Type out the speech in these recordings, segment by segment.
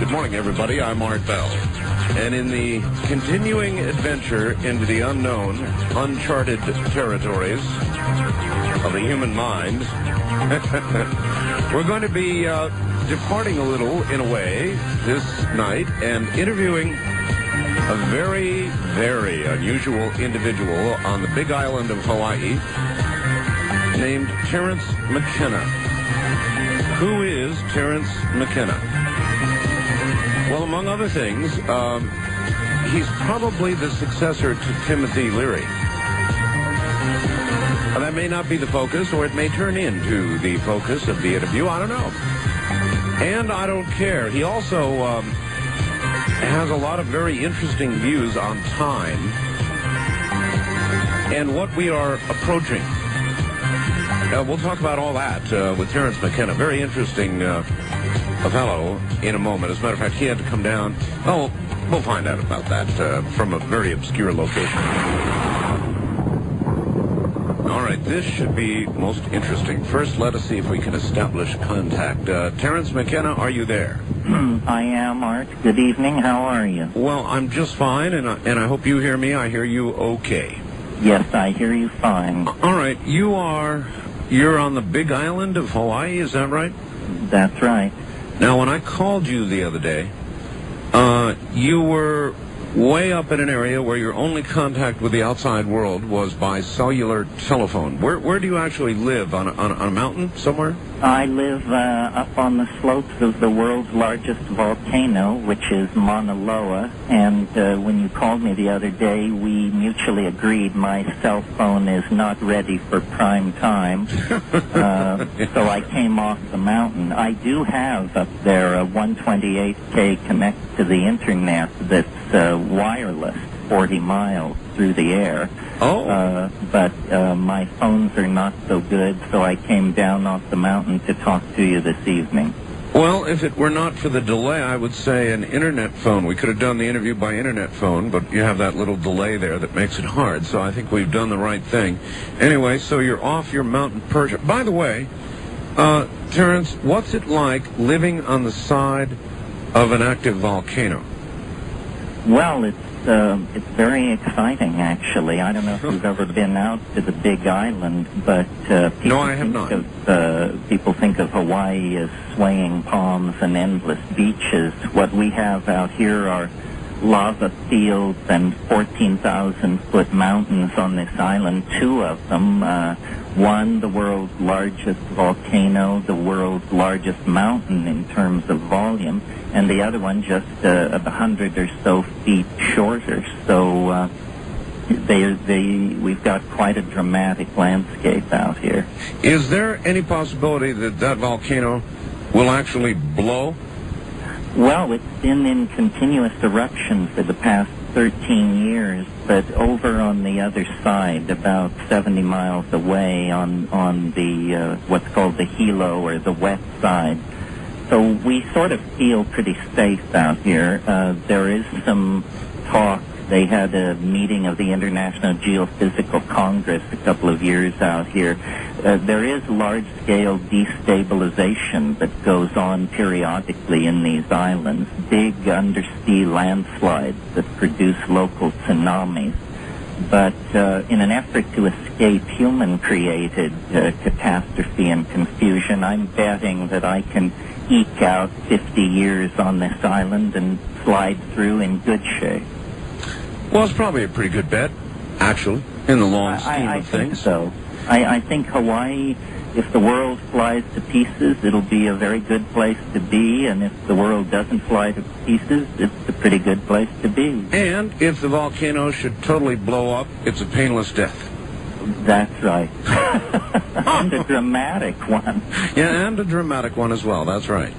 Good morning, everybody. I'm Art Bell. And in the continuing adventure into the unknown, uncharted territories of the human mind, we're going to be departing a little, in a way, this night and interviewing a very, very unusual individual on the big island of Hawaii named Terence McKenna. Who is Terence McKenna? Well, among other things, he's probably the successor to Timothy Leary. That may not be the focus, or it may turn into the focus of the interview. I don't know. And I don't care. He also has a lot of very interesting views on time and what we are approaching. We'll talk about all that with Terence McKenna. Very interesting fellow in a moment. As a matter of fact, he had to come down. Oh, we'll find out about that from a very obscure location. All right, this should be most interesting. First, let us see if we can establish contact. Terence McKenna, are you there? I am, Art. Good evening. How are you? Well, I'm just fine, and I hope you hear me. I hear you okay. Yes, I hear you fine. All right, you're on the big island of Hawaii, is that right? That's right. Now, when I called you the other day, you were way up in an area where your only contact with the outside world was by cellular telephone. Where do you actually live? On a mountain somewhere? I live up on the slopes of the world's largest volcano, which is Mauna Loa. And when you called me the other day, we mutually agreed my cell phone is not ready for prime time. So I came off the mountain. I do have up there a 128K connect to the internet that's wireless, 40 miles through the air. Oh. But my phones are not so good, so I came down off the mountain to talk to you this evening. Well, if it were not for the delay, I would say an internet phone. We could have done the interview by internet phone, but you have that little delay there that makes it hard, so I think we've done the right thing. Anyway, so you're off your mountain perch. By the way, Terence, what's it like living on the side of an active volcano? Well, it's very exciting, actually. I don't know if you've ever been out to the Big Island, but no, I have not. People think of Hawaii as swaying palms and endless beaches. What we have out here are lava fields and 14,000-foot mountains on this island, two of them. One, the world's largest volcano, the world's largest mountain in terms of volume, and the other one just 100 or so feet shorter. So we've got quite a dramatic landscape out here. Is there any possibility that that volcano will actually blow? Well, it's been in continuous eruption for the past 13 years, but over on the other side, about 70 miles away on the what's called the Hilo, or the wet side. So we sort of feel pretty safe out here. There is some talk. They had a meeting of the International Geophysical Congress a couple of years out here. There is large-scale destabilization that goes on periodically in these islands, big undersea landslides that produce local tsunamis. But in an effort to escape human-created catastrophe and confusion, I'm betting that I can eke out 50 years on this island and slide through in good shape. Well, it's probably a pretty good bet, actually, in the long scheme of things. I think so. I think Hawaii, if the world flies to pieces, it'll be a very good place to be, and if the world doesn't fly to pieces, it's a pretty good place to be. And if the volcano should totally blow up, it's a painless death. That's right. And a dramatic one. Yeah, and a dramatic one as well, that's right.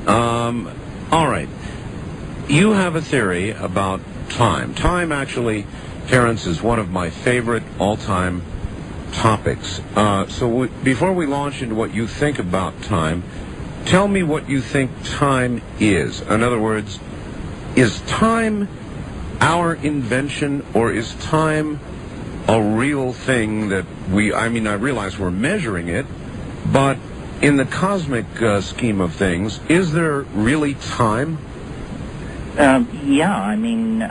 All right. You have a theory about time. Time, actually, Terence, is one of my favorite all-time topics. Before we launch into what you think about time, tell me what you think time is. In other words, is time our invention, or is time a real thing that I realize we're measuring it, but in the cosmic scheme of things, is there really time? Yeah, I mean,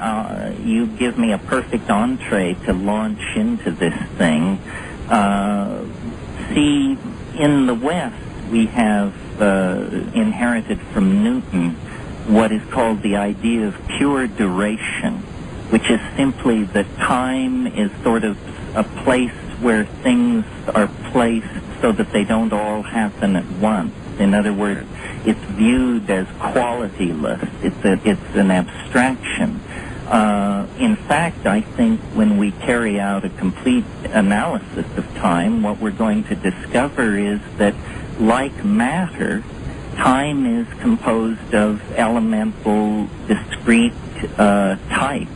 you give me a perfect entree to launch into this thing. See, in the West, we have inherited from Newton what is called the idea of pure duration, which is simply that time is sort of a place where things are placed so that they don't all happen at once. In other words, it's viewed as qualityless. It's an abstraction. In fact, I think when we carry out a complete analysis of time, what we're going to discover is that, like matter, time is composed of elemental, discrete types.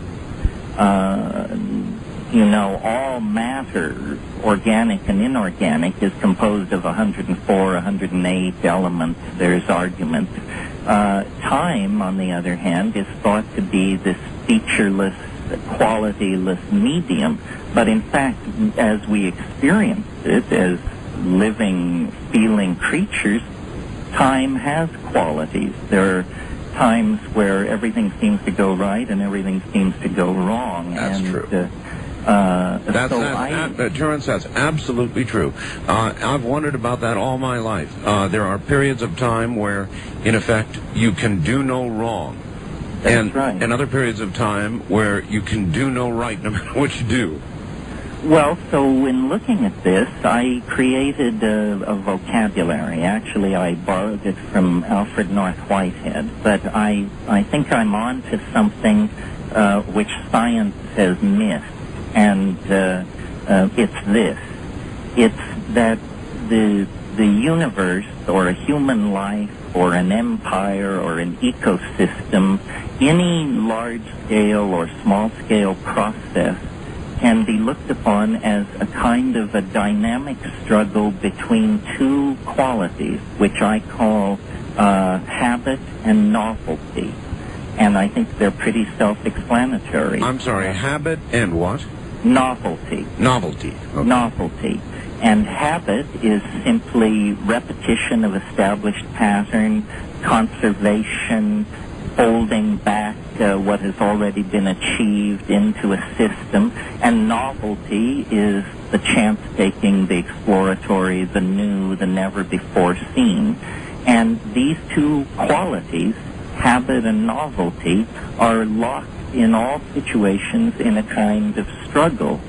All matter, organic and inorganic, is composed of 104, 108 elements. There's arguments. Time, on the other hand, is thought to be this featureless, qualityless medium. But in fact, as we experience it as living, feeling creatures, time has qualities. There are times where everything seems to go right and everything seems to go wrong. That's true. Terence, that's absolutely true. I've wondered about that all my life. There are periods of time where, in effect, you can do no wrong. That's right. And other periods of time where you can do no right, no matter what you do. Well, so in looking at this, I created a vocabulary. Actually, I borrowed it from Alfred North Whitehead, but I think I'm on to something which science has missed, and it's this. It's that the universe, or a human life, or an empire, or an ecosystem, any large-scale or small-scale process can be looked upon as a kind of a dynamic struggle between two qualities, which I call habit and novelty. And I think they're pretty self-explanatory. I'm sorry, habit and what? Novelty. Novelty. Okay. Novelty. And habit is simply repetition of established pattern, conservation, folding back what has already been achieved into a system, and novelty is the chance-taking, the exploratory, the new, the never-before-seen. And these two qualities, habit and novelty, are locked in all situations in a kind of struggle.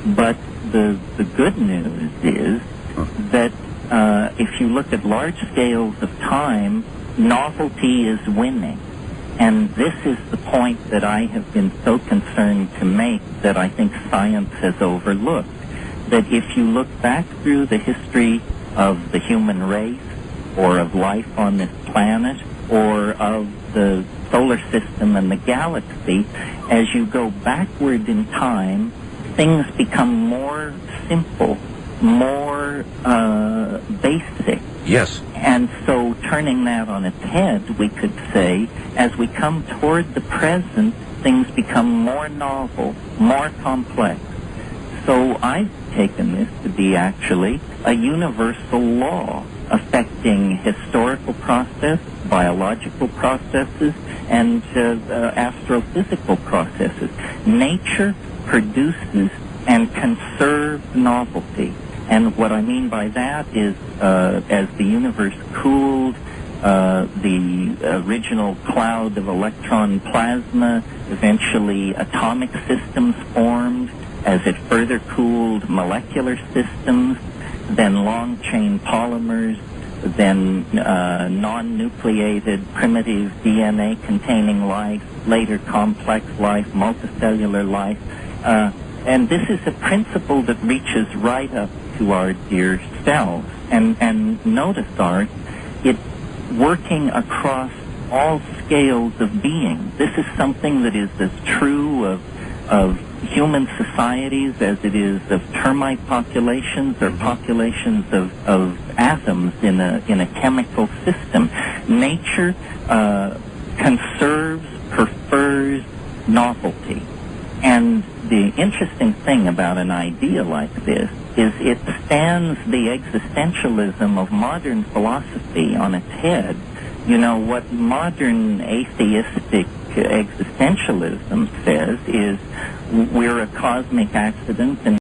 But the good news is that if you look at large scales of time, novelty is winning. And this is the point that I have been so concerned to make that I think science has overlooked. That if you look back through the history of the human race, or of life on this planet, or of the solar system and the galaxy, as you go backward in time, things become more simple, more basic. Yes. And so, turning that on its head, we could say, as we come toward the present, things become more novel, more complex. So I've taken this to be actually a universal law affecting historical process, biological processes, and astrophysical processes. Nature produces and conserves novelty. And what I mean by that is, as the universe cooled, the original cloud of electron plasma, eventually atomic systems formed. As it further cooled, molecular systems, then long-chain polymers, then non-nucleated primitive DNA-containing life, later complex life, multicellular life. And this is a principle that reaches right up to our dear selves. And notice, Art, it's working across all scales of being. This is something that is as true of human societies as it is of termite populations or populations of atoms in a chemical system. Nature conserves, prefers novelty. And the interesting thing about an idea like this is it stands the existentialism of modern philosophy on its head. You know, what modern atheistic existentialism says is we're a cosmic accident and